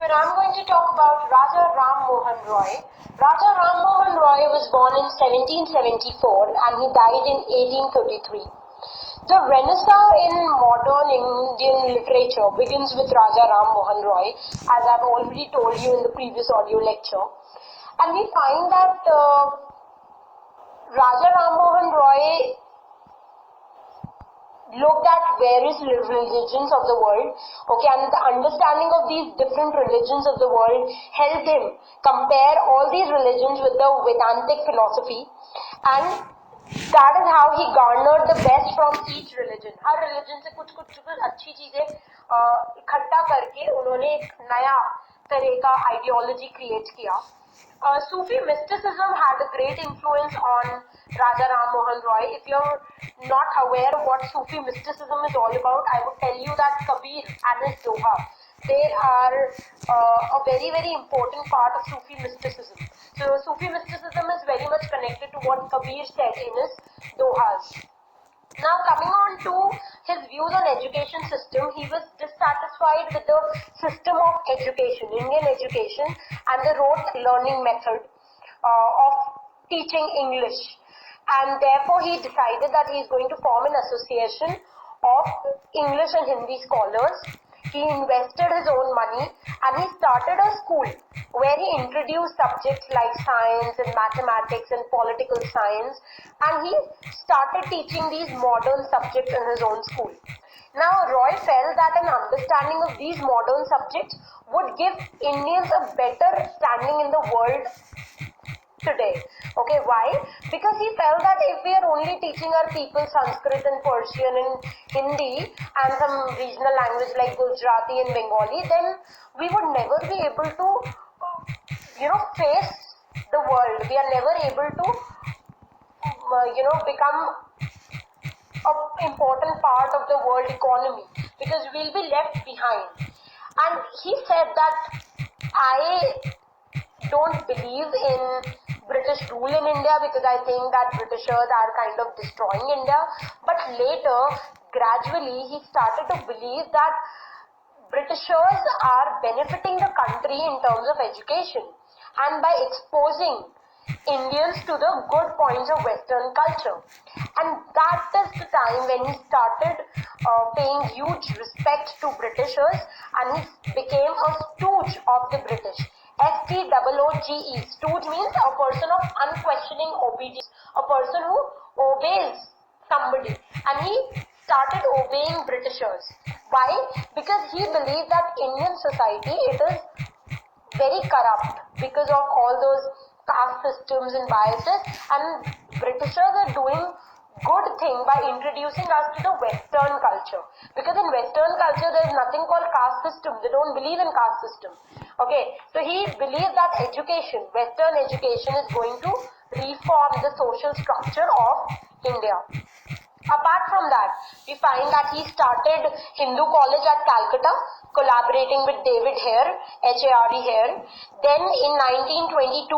And I'm going to talk about Raja Ram Mohan Roy. Raja Ram Mohan Roy was born in 1774 and he died in 1833. The Renaissance in modern Indian literature begins with Raja Ram Mohan Roy, as I've already told you in the previous audio lecture. And we find that Raja Ram Mohan Roy looked at various religions of the world, okay, and the understanding of these different religions of the world helped him compare all these religions with the Vedantic philosophy, and that is how he garnered the best from each religion. Her religion से कुछ अच्छी चीजें इकट्ठा करके उन्होंने एक नया तरह का ideology create किया. Sufi mysticism had a great influence on Raja Ram Mohan Roy. If you're not aware of what Sufi mysticism is all about, I would tell you that Kabir and his Doha, they are a very, very important part of Sufi mysticism. So Sufi mysticism is very much connected to what Kabir said in his Dohas. Now coming on to his views on education system, he was dissatisfied with the system of education, Indian education, and the rote learning method of teaching English. And therefore he decided that he is going to form an association of English and Hindi scholars. He invested his own money and he started a school where he introduced subjects like science and mathematics and political science, and he started teaching these modern subjects in his own school. Now Roy felt that an understanding of these modern subjects would give Indians a better standing in the world today. Okay, why? Because he felt that if we are only teaching our people Sanskrit and Persian and Hindi and some regional language like Gujarati and Bengali, then we would never be able to, face the world. We are never able to, become an important part of the world economy because we'll be left behind. And he said that I don't believe in British rule in India because I think that Britishers are kind of destroying India. But later, gradually, he started to believe that Britishers are benefiting the country in terms of education and by exposing Indians to the good points of Western culture. And that is the time when he started paying huge respect to Britishers and he became a stooge of the British. STOOGE. Stooge means a person of unquestioning obedience, a person who obeys somebody, and he started obeying Britishers. Why? Because he believed that Indian society, it is very corrupt because of all those caste systems and biases, and Britishers are doing good thing by introducing us to the Western culture, because in Western culture there is nothing called caste system. They don't believe in caste system. Okay, so he believed that education, Western education, is going to reform the social structure of India. Apart from that, we find that he started Hindu College at Calcutta, collaborating with David Hare, H-A-R-E Hare. Then in 1922,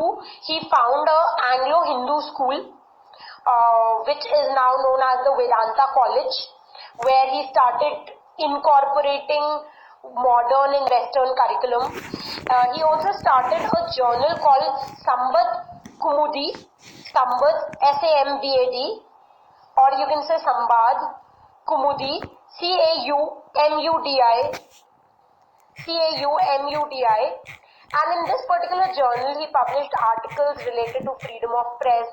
he found a Anglo-Hindu school, which is now known as the Vedanta College, where he started incorporating modern and Western curriculum. He also started a journal called Sambad Kumudi, Sambad, S-A-M-B-A-D, or you can say Sambad Kumudi, C-A-U-M-U-D-I. And in this particular journal, he published articles related to freedom of press,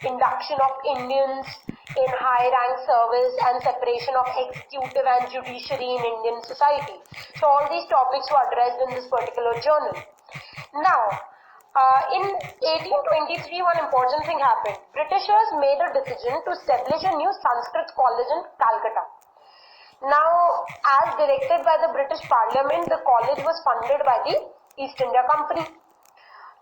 induction of Indians in high rank service, and separation of executive and judiciary in Indian society. So all these topics were addressed in this particular journal. Now, in 1823, one important thing happened. Britishers made a decision to establish a new Sanskrit college in Calcutta. Now, as directed by the British Parliament, the college was funded by the East India Company.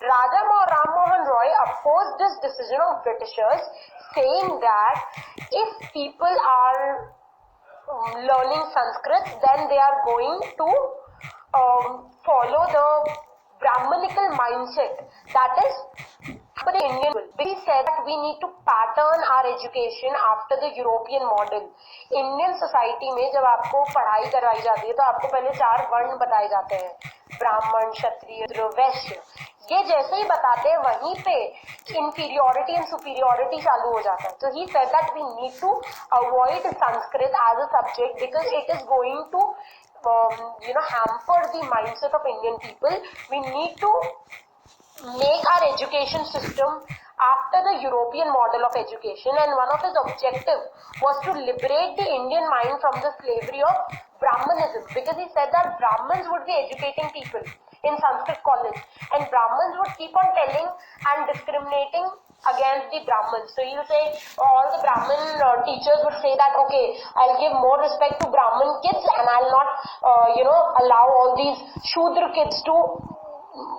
Raja Ram Mohan Roy opposed this decision of Britishers, saying that if people are learning Sanskrit, then they are going to follow the Brahmanical mindset, that is the Indian will. He said that we need to pattern our education after the European model. Indian society में जब आपको पढ़ाई करवाई जाती है तो आपको पहले 4 वर्ण बताए जाते हैं, ब्राह्मण, क्षत्रिय, वैश्य, ये जैसे ही बताते हैं वहीं पे inferiority and superiority चालू हो जाता है. So he said that we need to avoid Sanskrit as a subject because it is going to hamper the mindset of Indian people. We need to make our education system after the European model of education, and one of his objectives was to liberate the Indian mind from the slavery of Brahmanism, because he said that Brahmins would be educating people in Sanskrit college and Brahmins would keep on telling and discriminating against the Brahmins. So he'll say, all the Brahmin teachers would say that, okay, I'll give more respect to Brahmin kids and I'll not allow all these Shudra kids to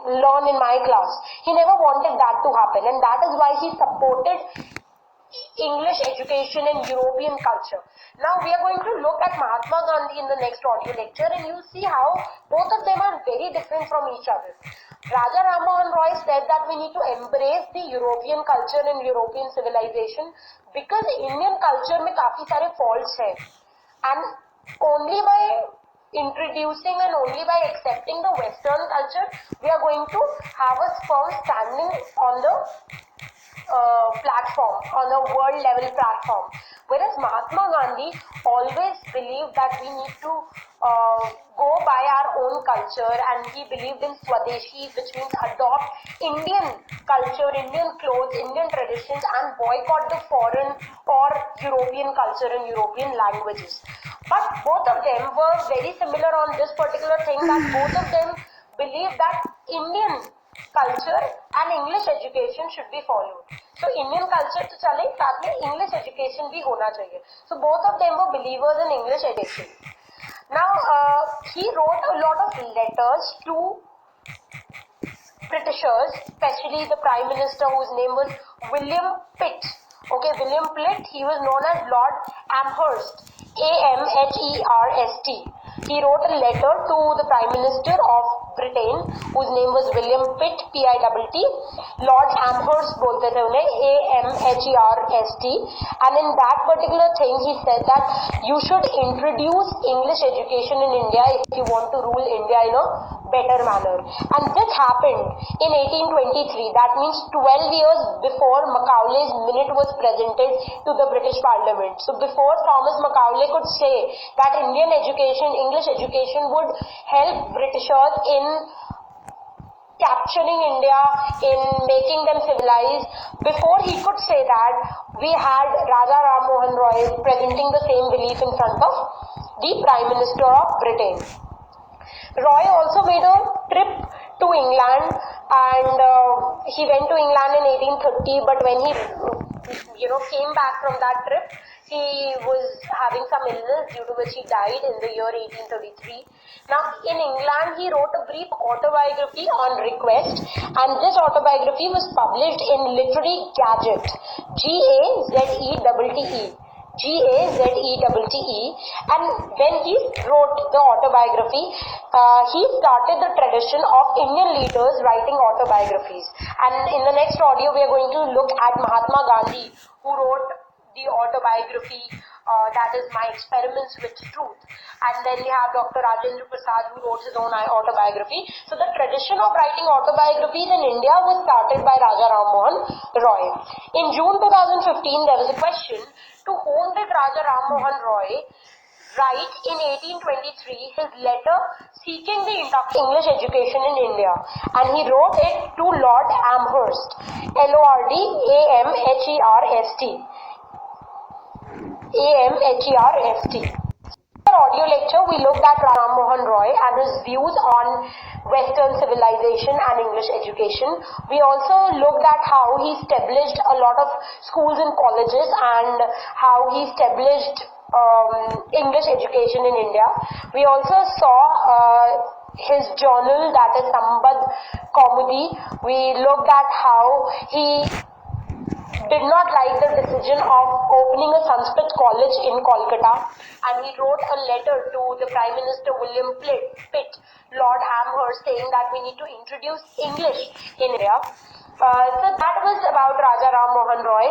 learn in my class. He never wanted that to happen, and that is why he supported English education and European culture. Now we are going to look at Mahatma Gandhi in the next audio lecture, and you'll see how both of them are very different from each other. Raja Ram Mohan Roy said that we need to embrace the European culture and European civilization because Indian culture में काफी सारे faults हैं, and only by introducing and only by accepting the Western culture we are going to have a firm standing on the platform, on a world level platform. Whereas Mahatma Gandhi always believed that we need to go by our own culture, and he believed in Swadeshi, which means adopt Indian culture, Indian clothes, Indian traditions, and boycott the foreign or European culture and European languages. But both of them were very similar on this particular thing, that both of them believed that Indian culture and English education should be followed. So Indian culture to chale, साथ में English education भी होना चाहिए. So both of them were believers in English education. Now he wrote a lot of letters to Britishers, especially the Prime Minister whose name was William Pitt. Okay, William Pitt, he was known as Lord Amherst, Amherst. He wrote a letter to the Prime Minister of Britain, whose name was William Pitt, Pitt. Lord Amherst bolte the unhe, Amherst. And in that particular thing, he said that you should introduce English education in India if you want to rule India in a better manner. And this happened in 1823. That means 12 years before Macaulay's Minute was presented to the British Parliament. So before Thomas Macaulay could say that Indian education, English education would help Britishers in capturing India, in making them civilized, before he could say that, we had Raja Ram Mohan Roy presenting the same belief in front of the Prime Minister of Britain. Roy also made a trip to England, and he went to England in 1830, but when he came back from that trip, he was having some illness due to which he died in the year 1833. Now in England he wrote a brief autobiography on request, and this autobiography was published in Literary Gazette, Gazette. Gazette, and when he wrote the autobiography, he started the tradition of Indian leaders writing autobiographies. And in the next audio we are going to look at Mahatma Gandhi, who wrote the autobiography that is My Experiments with Truth, and then we have Dr. Rajendra Prasad, who wrote his own autobiography. So the tradition of writing autobiographies in India was started by Raja Ram Mohan Roy. In June 2015 there was a question: to whom did Raja Ram Mohan Roy write in 1823 his letter seeking the English education in India? And he wrote it to Lord Amherst, Lord Amherst. Amherst. In our audio lecture, we looked at Ram Mohan Roy and his views on Western civilization and English education. We also looked at how he established a lot of schools and colleges, and how he established English education in India. We also saw his journal, that is Sambad Kaumudi. We looked at how he did not like the decision of opening a Sanskrit college in Kolkata, and he wrote a letter to the Prime Minister William Pitt, Lord Amherst, saying that we need to introduce English in India. So that was about Raja Ram Mohan Roy.